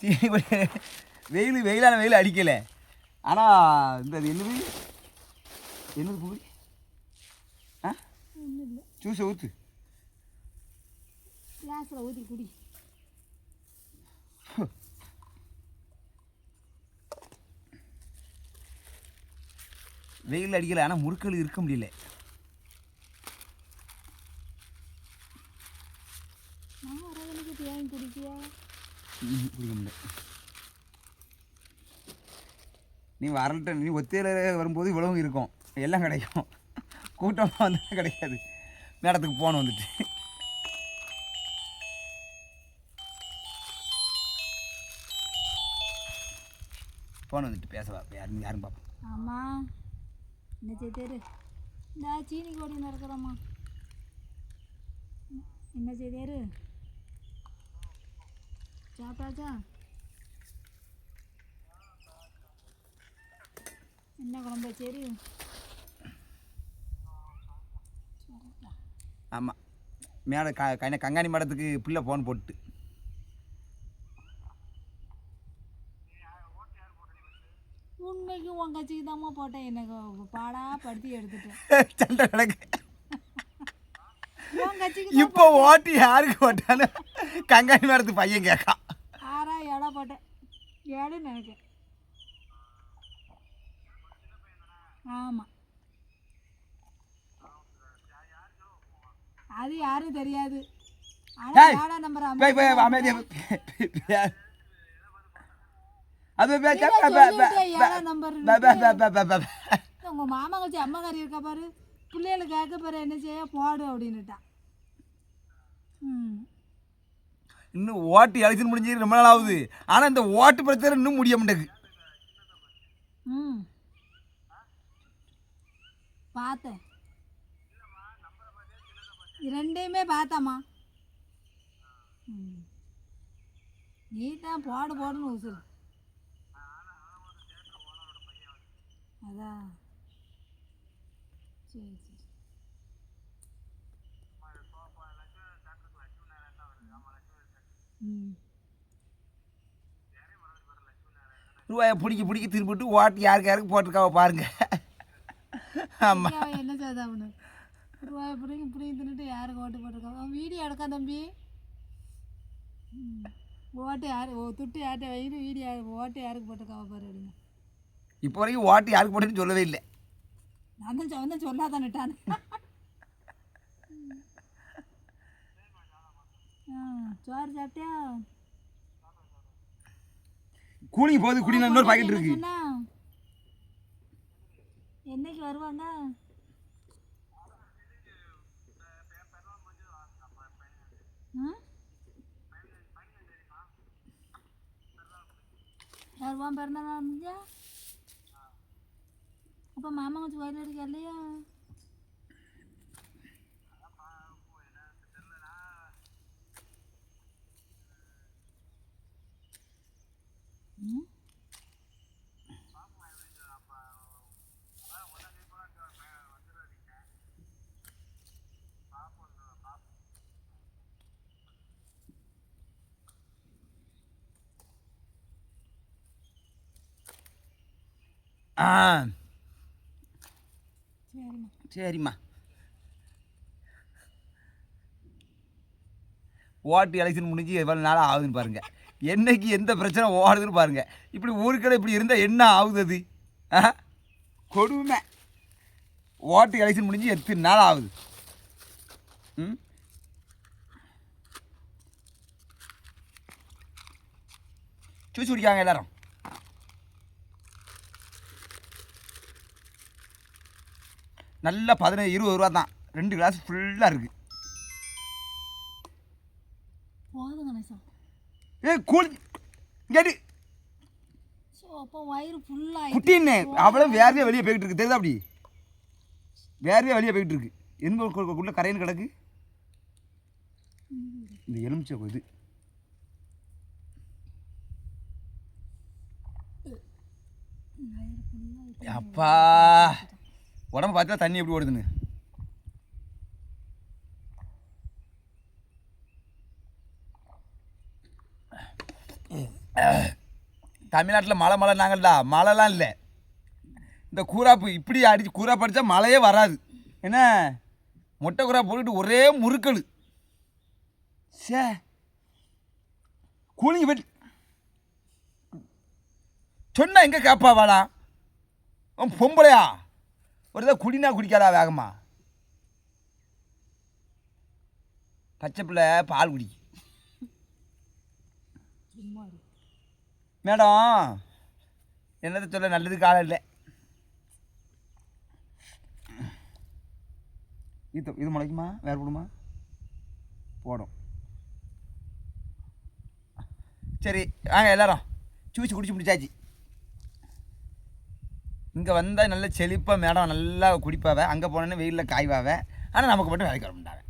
சீனி கொடி வெயிலான வெயில் அடிக்கலை. ஆனால் இந்த என்னது என்னது பூரி ஆ ஜூஸை ஊற்று கிளாஸில் ஊற்றி குடி. வெயில் அடிக்கலை, ஆனால் முறுக்கள் இருக்க முடியல. குடிக்க முடியல. நீ வரல்ட்ட நீ ஒத்தையில் வரும்போது இவ்வளவும் இருக்கும், எல்லாம் கிடைக்கும். கூட்டமாக வந்தால் கிடைக்காது. மேடத்துக்கு போன வந்துட்டு போன வந்துட்டு பேசவா யாரும் பார்ப்போம். ஆமாம் என்ன செய்தாரு? இந்த சீனி கொடி நடக்கிறோம்மா. என்ன செய்தாரு? சாப்பிட்டாச்சா? என்ன குழம்பு சரி? ஆமாம் மேலே கங்காணி மடத்துக்கு பிள்ளை ஃபோன் போட்டு உண்மைக்கு உன் கட்சிக்கு தாம்மா போட்டேன். எனக்கு பாடா படுத்தி எடுத்துட்டேன். சண்டை கிடக்கு. உன் கட்சிக்கு இப்போ ஓட்டு யாருக்கு போட்டாலும் கங்காணி மடத்துக்கு பையன் கேட்கான். 6 இடம் போட்டேன். 7 நினைக்கிறேன். ஆமாம் அது யாரும் தெரியாது. ஆனால் 7 நம்பர் அமைதியாக உங்கள் மாமா கட்சி அம்மாக்காரி இருக்கா பாரு, பிள்ளைகளுக்கு கேட்க பாரு என்ன செய்ய போடு அப்படின்னுட்டான். இன்னும் ஓட்டு எலெக்ஷன் முடிஞ்சு ரொம்ப நாள் ஆகுது. ஆனால் இந்த ஓட்டு பிரச்சனை இன்னும் முடிய மாட்டேங்குது. பார்த்தேன், ரெண்டையுமே பார்த்தாம்மா. நீ தான் போடுன்னு உசுறு. அதான் சரி சரி. ரூபாயை பிடிக்க திரும்பிட்டு ஓட்டு யாருக்கு போட்டிருக்காவ பாருங்க. ஆமாம் என்ன செய்தா அவனு? ரூபாயை பிடிங்கி தின்னுட்டு யாருக்கு ஓட்டு போட்டிருக்கான்? வீடியோ எடுக்கா தம்பி. ஓட்டு யார் துட்டு யார்கிட்ட வைக்கிட்டு வீடியோ ஓட்டு யாருக்கு போட்டிருக்காவ பாரு அப்படின்னு. இப்போ வரைக்கும் ஓட்டு யாருக்கு போட்டுன்னு சொல்லவே இல்லை. நான் தான் சொல்லாதான்ட்டான். சோறு சாப்பிட்டியா? கூலிங் போகுது, குடியில் இன்னொரு பாக்கெட் இருக்கு. என்னைக்கு வருவாங்க? வருவான் பிறந்தநாள் முடிஞ்சா? அப்போ மாமா கொஞ்சம் வயலில் இருக்கா இல்லையா? சரிம்மா. ஓட்டு எலெக்ஷன் முடிஞ்சு எவ்வளோ நாளாக ஆகுதுன்னு பாருங்கள். என்னைக்கு எந்த பிரச்சனை ஓடுதுன்னு பாருங்கள். இப்படி ஊருக்கடை இப்படி இருந்தால் என்ன ஆகுது? அது கொடுமை. ஓட்டு எலெக்ஷன் முடிஞ்சு எத்தனை நாள் ஆகுது? ஜூஸ் குடிக்காங்க எல்லாரும். நல்லா 15-20 ரூபா தான், 2 கிளாஸ் ஃபுல்லாக இருக்குது. கூலி கேட்டு குட்டின்னு அவ்வளோ வேர்வையாக வெளியே போய்கிட்டு இருக்கு. தெரியுதா? அப்படி வேர்வையாக வெளியே போய்கிட்டு இருக்கு. எந்த கரையன்னு கிடக்கு இந்த எலுமிச்சை இது. அப்பா உடம்பு பார்த்தா தண்ணி எப்படி ஓடுதுன்னு. தமிழ்நாட்டில் மழை நாங்கள்டா மழைலாம் இல்லை. இந்த கூராப்பு இப்படி அடித்து கூராப்பு அடித்தா மழையே வராது. என்ன மொட்டை கூரா போட்டுட்டு ஒரே முறுக்கல். சே கூலிங்க போய் சொன்னா எங்கே கேப்பா வாடா பொம்பளையா ஒரு இதாக குடினா குடிக்காதா வேகமா. பச்சை பிள்ளை பால் குடி. மேடம் என்னத்தை சொல்ல நல்லது காலம் இல்லை. இது முளைக்குமா வேறு போடுமா போடும். சரி வாங்க எல்லாரும் ஜூஸ் குடிச்சு முடிச்சாச்சு. இங்கே வந்தால் நல்ல செழிப்பாக மேடம் நல்லா குடிப்பாவே. அங்கே போனோன்னே வெயிலில் காய்வாவே. ஆனால் நமக்கு மட்டும் வேலைக்கு வர மாட்டாவே.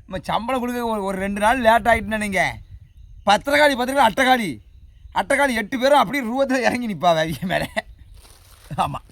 நம்ம சம்பளம் கொடுக்க ஒரு 2 நாள் லேட் ஆகிட்டுனா நீங்கள் பத்திரக்காளி அட்டைக்காளி 8 பேரும் அப்படியே ரூபத்தில் இறங்கி நிற்பாவே மேலே. ஆமாம்